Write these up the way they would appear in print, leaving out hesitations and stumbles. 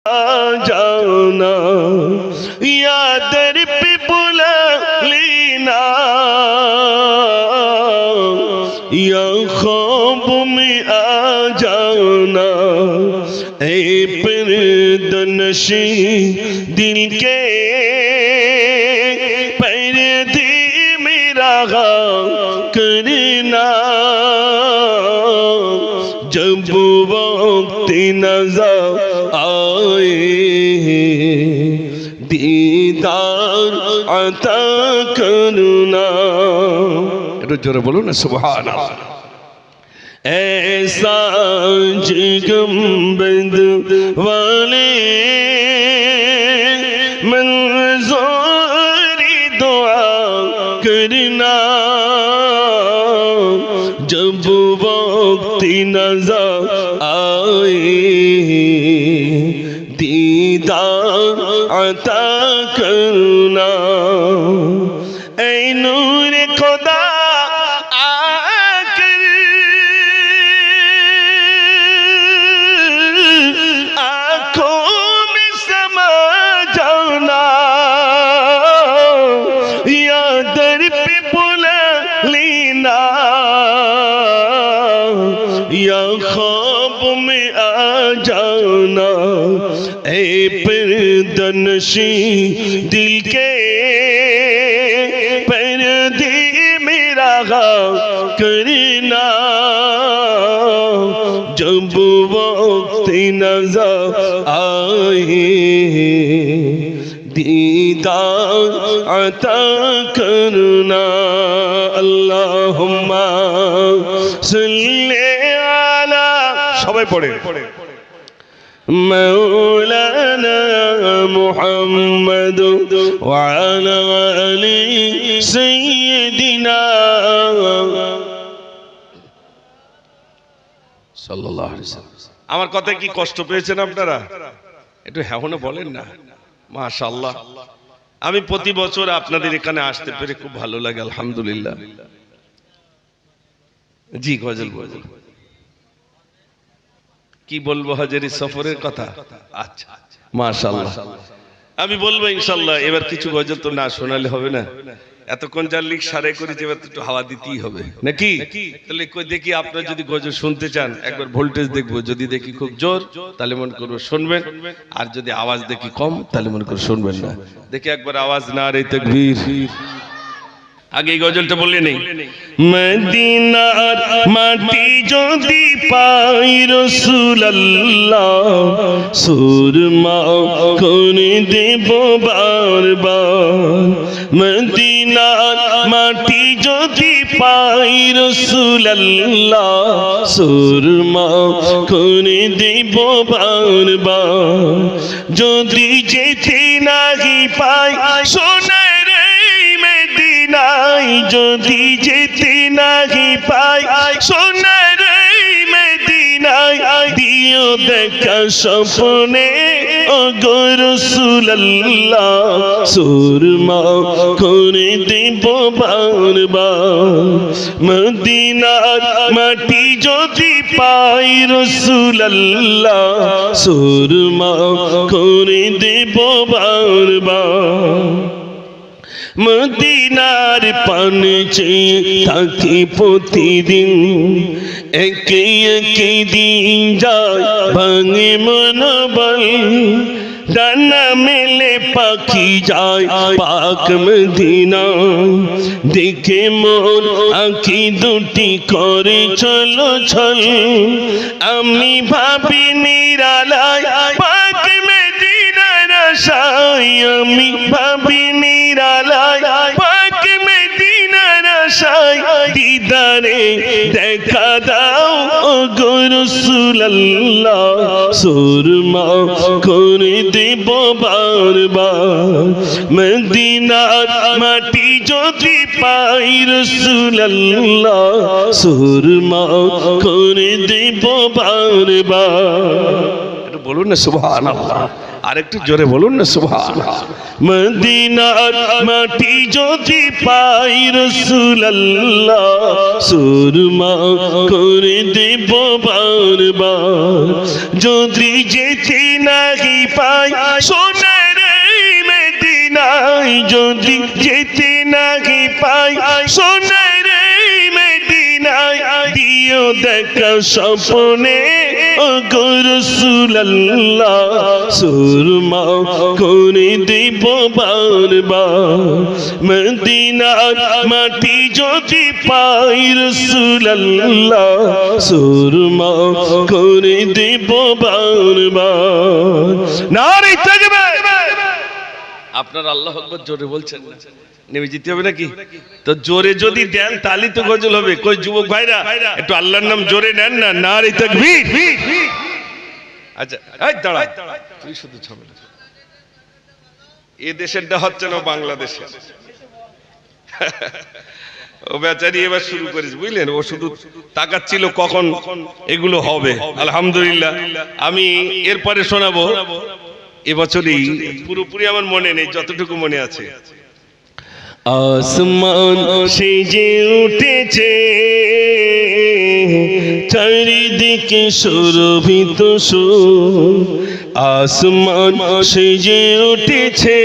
जाना या दर पे बुला लेना या ख्वाब में आ जाना ऐ पर्दनशी दिल के पर्दे मेरा करना जब वक्त नजर आए दीदार अता करना। একটু জোরে বলুন না সুবহানাল্লাহ। ऐसा जिगम्बद वाले मंजूरी दुआ करना जब वक्त नजर आए दीदार अता करना। ऐ नूर खुदा आकर आँखों में समा जाना या दर पे बुला लेना या ख्वाब में आ जाना ऐ पर्दनशी दिल के पर्दे मेरा करना जब वक्त नजर आए दीदार अता करना। अल्लाहुम्मा सल्ली अला সবাই পড়ে मौलाना मुहम्मद व अला आलि सय्यिदिना সাল্লাল্লাহু আলাইহি ওয়াসাল্লাম। আমার কথায় কি কষ্ট পেয়েছেন আপনারা? একটু হ্যাঁ না বলেন না। মাশাআল্লাহ, আমি প্রতি বছর আপনাদের এখানে আসতে পেরে খুব ভালো লাগে আলহামদুলিল্লাহ। জি গজল গজল কি বলবো হাজারি সফরের কথা। আচ্ছা মাশাআল্লাহ, আমি বলবো ইনশাআল্লাহ। এবার কিছু গজল তো না শোনালে হবে না, এতক্ষণ যার লিখ সারাই করেছে, এবার একটু হাওয়া দিতেই হবে নাকি? তাহলে কই দেখি আপনারা যদি গজল শুনতে চান একবার ভোল্টেজ দেখবো, যদি দেখি খুব জোর তাহলে মনে করবো শুনবেন, আর যদি আওয়াজ দেখি কম তাহলে মনে করবো শুনবেন না। দেখি একবার আওয়াজ না রে তাকবীর। আগে এই গজলটা বললে নেই। মদিনার মাটি যদি পাই রাসূলুল্লাহ সুরমা করে দেব বারবার। মদিনার মাটি যদি পাই রাসূলুল্লাহ সুরমা করে দেব বারবার। যদি যেতে নাহি পাই সোনার মদিনায়, যদি যেতে নাহি পাই সোনার মদিনায়, দিও দেখা স্বপ্নে ওগো রাসূলুল্লাহ সুরমা করে দেব বারবার। মদিনার মাটি যদি পাই রাসূলুল্লাহ সুরমা করে দেব বারবার। মদিনার পানে চেয়ে থাকি প্রতিদিন, একে একে দিন যায় ভাঙে মনোবল। ডানা মেলে পাখি যায় পাক মদিনা, দেখে মোর আঁখি দুটি করে চলো ছল। আমি ভাবি নিরালায় পাক মদিনার আশায়, আমি ভাবি নিরালায় পাক মদিনার আশায়। দিদারে দেখা দাও ওগো রাসূলুল্লাহ সুরমা করে দেব বারবার। মদিনার মাটি যদি পাই রাসূলুল্লাহ সুরমা করে দেব বারবার। বলুন না সুবহানাল্লাহ। আর একটু জোরে বলুন না সুবহানাল্লাহ। মদিনার মাটি যদি পাই রাসূলুল্লাহ সুরমা করে দেব বারবার, যদি যেতে নাহি পাই সোনার মদিনায়, যদি যেতে নাহি পাই সোনার মদিনায়, দিও দেখা স্বপ্নে ও গো রাসূলুল্লাহ সুরমা করে দেব বারবার, মদিনার মাটি যদি পাই রাসূলুল্লাহ সুরমা করে দেব বারবার। নারে তাকবীর। আপনার আল্লাহু আকবার জোরে বলছেন না, নেমে যেতে হবে নাকি? তো জোরে যদি দেন তাহলে তো গজল হবে। কই যুবক ভাইরা একটু আল্লাহর নাম জোরে নেন না, নারে তাকবীর। আচ্ছা এই দাঁড়া, তুই শুধু ঝামেলা। এ দেশেরটা হচ্ছে না বাংলাদেশে। ও বেচারি এবার শুরু করেছে বুঝলেন, ও শুধু তাকাচ্ছিল কখন এগুলো হবে। আলহামদুলিল্লাহ আমি এরপরে শোনাবো এবছরই, পুরোপুরি আমার মনে নেই, যতটুকু মনে আছে। আসমান সেজে উঠেছে চারিদিকে সুরভিত সুর, আসমান সেজে উঠেছে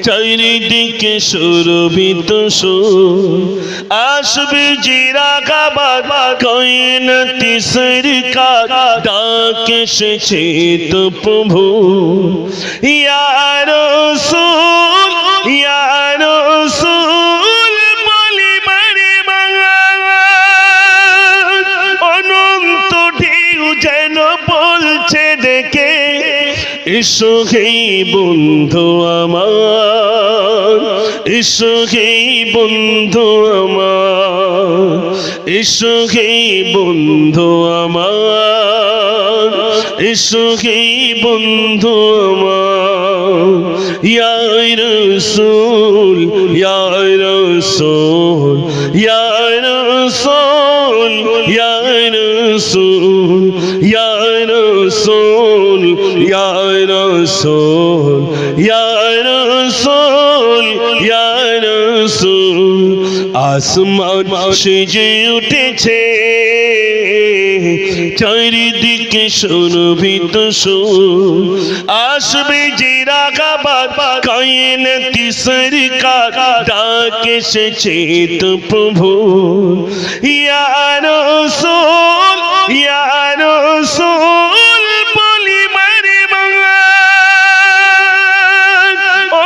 চারিদিকে সুরভিত সুর, আসবে জিরা খাবার কায়নাতি সরকার, ডাক এসেছে তো প্রভু ইয়া রাসূল ইয়া রাসূল বলি মারে বাংলা, অনন্ত ঢেউ যেন বলছে ডেকে, এসো হে বন্ধু আমার, এসো হে বন্ধু আমার, এসো হে বন্ধু আমার, এসো হে বন্ধু আমার, ইয়া রাসূল ইয়া রাসূল ইয়া রাসূল ইয়া রাসূল ইয়া রাসূল ইয়া রাসূল ইয়া রাসূল ইয়া রাসূল, আসমান সেজে উঠেছে চারিদিকে সুরভিত সুর, আসবে জিরা খাবার কায়নাতি সরকার, ডাক এসেছে তো প্রভু ইয়া রাসূল ইয়া রাসূল বলি মারে বাংলা,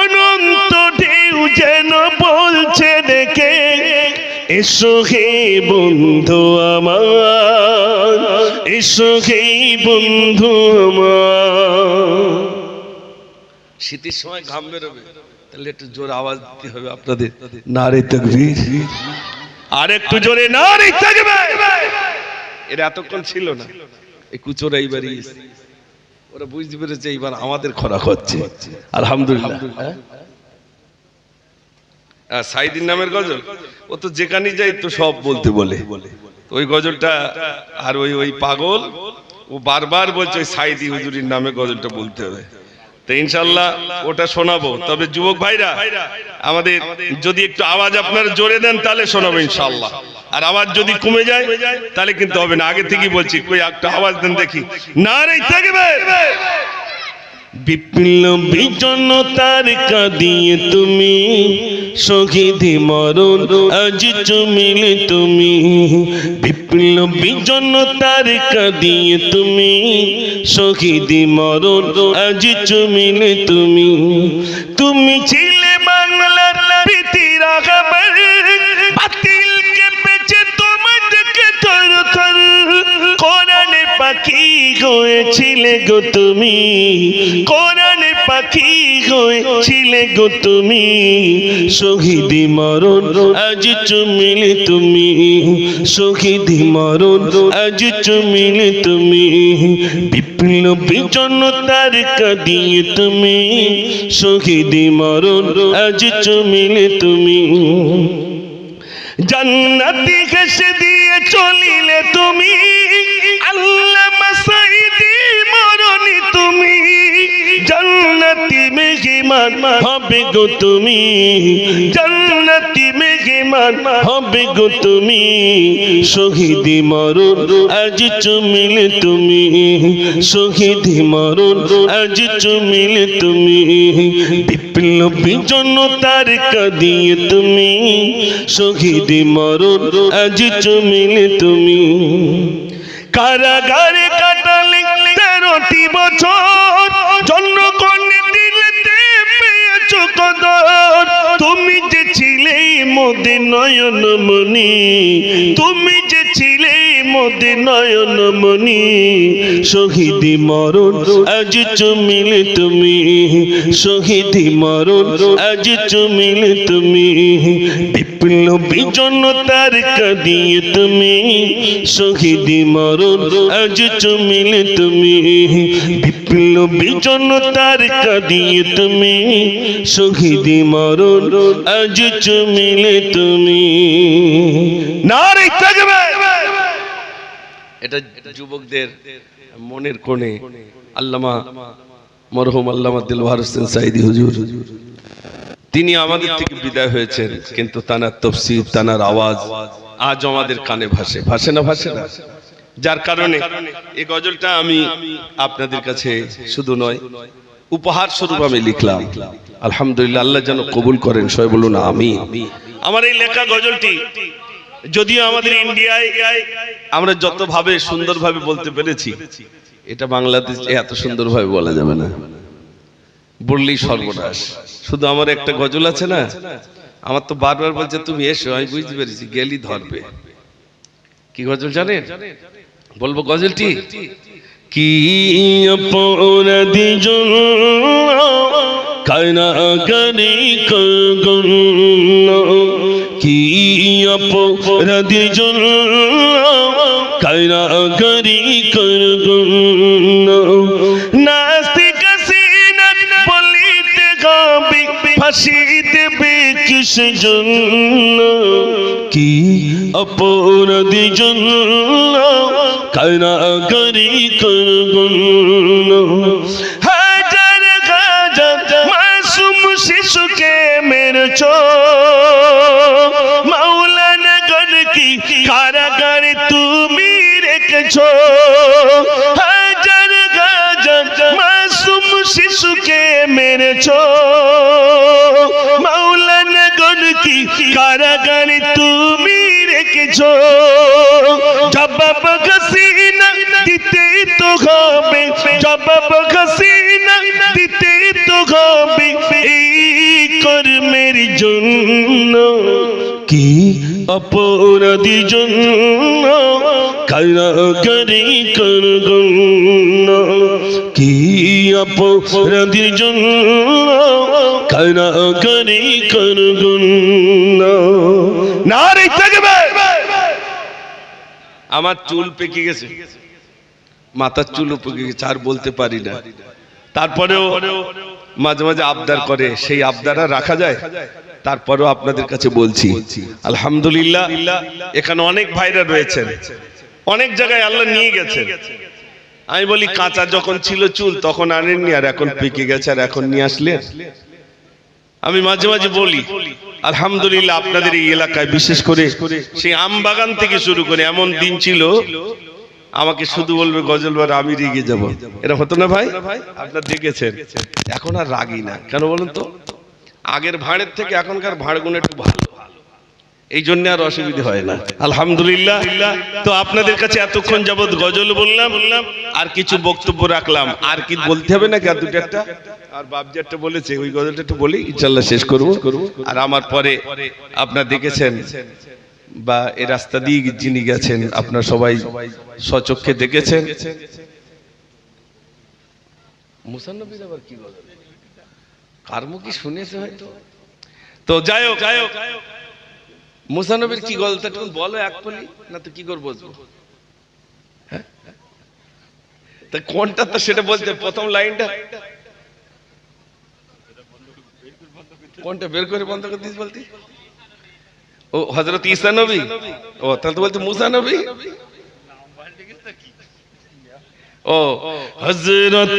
অনন্ত ঢেউ যেন বলছে ডেকে, এসো হে বন্ধু আমার, এসো হে বন্ধু আমার। শীতের সময় ঘাম বেরোবে, তাহলে একটু জোর আওয়াজ দিতে হবে আপনাদের, নারে তাকবীর। আর একটু জোরে নারে তাকবীর। এরা এতক্ষণ ছিল না, এই কুচোরা এইবারই ওরা বুঝতে পেরেছে এইবার আমাদের খোরাক হচ্ছে। আলহামদুলিল্লাহ। সাইদিন নামের গজল, ও তো যেখানে যাই তো সব বলতে বলে, ওই গজলটা আর ওই পাগল ও বারবার বলছে ওই সাইদি হুজুরির নামে গজলটা বলতে হবে। তো ইনশাআল্লাহ ওটা শোনাবো। তবে যুবক ভাইরা আমাদের যদি একটু আওয়াজ আপনারা জোরে দেন তাহলে শোনাবো ইনশাআল্লাহ, আর আওয়াজ যদি কমে যায় তাহলে কিন্তু হবে না। আগে থেকেই বলছি কই একটা আওয়াজ দেন দেখি, নারে তাকবীর। বিপ্লবী জনতার কাঁদিয়ে তুমি শহীদি মরণ আজ চুমিলে তুমি, বিপ্লবী জনতার কাঁদিয়ে তুমি শহীদি মরণ আজ চুমিলে তুমি, তুমি ছিলে বাংলার প্রীতির খবর, বাতিলকে পেছে তোমাদেরকে থর থর, কোরআনে পাখি হয়েছিলে গো তুমি, কোরআনে পাখি হয়েছিলে গো তুমি, শহীদি মরণ আজ চুমিলে তুমি, শহীদি মরণ আজ চুমিলে তুমি, বিপ্লবী জনতার কাঁদিয়ে তুমি শহীদি মরণ আজ চুমিলে তুমি, জান্নাতি হেসে দিয়ে চলিলে তুমি, আল্লামা সাইদি মরণি তুমি। হবে গো তুমি, জান্নাতি মেহমান হবে গো তুমি, শহীদি মরণ আজ চুমিলে তুমি, শহীদি মরণ আজ চুমিলে তুমি, বিপ্লবী জনতার কাঁদিয়ে তুমি, শহীদি মরণ আজ চুমিলে তুমি। কারাগারে কাটালে 13টি বছর, জনগণে দিলেতে পেয়েছো কদর, তুমি যে ছিলে মোদের নয়নমণি, তুমি যে ছিলে মোদের নয়নমণি, শহীদি মরণ আজ চুমিলে তুমি, শহীদি মরণ আজ চুমিলে তুমি, বিপ্লবী জনতার কাঁদিয়ে তুমি, শহীদি মরণ আজ চুমিলে তুমি, বিপ্লবী জনতার কাঁদিয়ে তুমি, শহীদি মরণ আজ চুমিলে তুমি। নারে তাকবীর। এটা যুবকদের মনের কোণে আল্লামা মরহুম আল্লামা দিলওয়ার হোসেন সাঈদী হুজুর, তিনি আমাদের থেকে বিদায় হয়েছেন, কিন্তু তানার তফসির, তানার আওয়াজ আজ আমাদের কানে ভাসে, ভাসে না ভাসে না? যার কারণে এই গজলটা আমি আপনাদের কাছে শুধু নয়, উপহার স্বরূপ আমি লিখলাম। আলহামদুলিল্লাহ, আল্লাহ যেন কবুল করেন, সবাই বলুন আমিন। আমার এই লেখা গজলটি যদিও আমাদের ইন্ডিয়ায় আমরা যতভাবে সুন্দরভাবে বলতে পেরেছি, এটা বাংলাদেশে এত সুন্দরভাবে বলা যাবে না, বললেই সর্বনাশ। শুধু আমার একটা গজল আছে না, আমার তো বারবার বলছে তুমি এসো, আমি বুঝতে পেরেছি গেলি ধরবে। কি গজল জানেন? বলবো গজলটি কি? অপরাধী জন কারাগারে করগুণ, কি অপরাধী জন কারাগারে করগুণ, নাস্তিক সিনা বলিতে গাবি ফাঁসি দেবে কিস জন্য, কি অপরাধী জন কারাগারে করগুণ, হাজার হাজার মাসুম শিশুকে মেরেছো, মাওলানা গণ কি কারাগারে তুমি রেখেছো, হাজার হাজার মাসুম শিশুকে মেরেছো, মাওলানা গণ কি কারাগারে তুমি রেখেছো, জবাব হাসিনা দিতে তো হবে, জবাব হাসিনা দিতে তো হবে এই কর্মের জন্য, কি অপরাধী জন্য কারাগারে করগুণ, কি অপরাধী জন্য কারাগারে করগুণ। নারে তাকবীর। আমার চুল পেকে গেছে, মাথার চুলও পেকে গেছে, আর বলতে পারি না। তারপরেও মাঝে মাঝে আবদার করে, সেই আবদার রাখা যায়? তারপরেও আপনাদের কাছে বলছি আলহামদুলিল্লাহ, এখানে অনেক ভাইরা রয়েছেন, অনেক জায়গায় আল্লাহ নিয়ে গেছেন। আমি বলি কাঁচা যখন ছিল চুল তখন আনেননি, আর এখন পেকে গেছে আর এখন নিয়ে আসলেন? আমি মাঝে মাঝে বলি আলহামদুলিল্লাহ, আপনাদের এই এলাকায় বিশেষ করে সেই আম বাগান থেকে শুরু করে এমন দিন ছিল আমাকে শুধু বলবে গজলবার আমি রেগে যাব, এটা হতো না ভাই? আপনারা দেখেছেন। এখন আর রাগি না, কেন বলুন তো? আগের ভাড়ের থেকে এখনকার ভাড়গুলো একটু ভালো, এই জন্য আর অসুবিধা হয় না আলহামদুলিল্লাহ। তো আপনাদের কাছে এতক্ষণ যাবত গজল বললাম, আর কিছু বক্তব্য রাখলাম। আর কি বলতে হবে নাকি? আর দুটো একটা, আর বাপজি একটা বলেছে, ওই গজলটা একটু বলি, ইনশাআল্লাহ শেষ করব। আর আমার পরে আপনারা দেখেছেন বা এই রাস্তা দিয়ে যিনি গেছেন আপনারা সবাই স্বচক্ষে দেখেছেন, মুসান্নবীর আবার কি গজল কার মুখে শুনেছে হয়তো। তো যাই হোক, মুসানবীর কি গল্পটা তুমি বলো এক পলি, না তো কি করে বলবো? হ্যাঁ, তা কোনটা তো সেটা বলতে, প্রথম লাইনটা কোনটা বের করে বন্ধ করে দিস বলতি? ও হযরত ঈসা নবী, ও তাহলে তো বলতে মুসা নবী। ও হযরত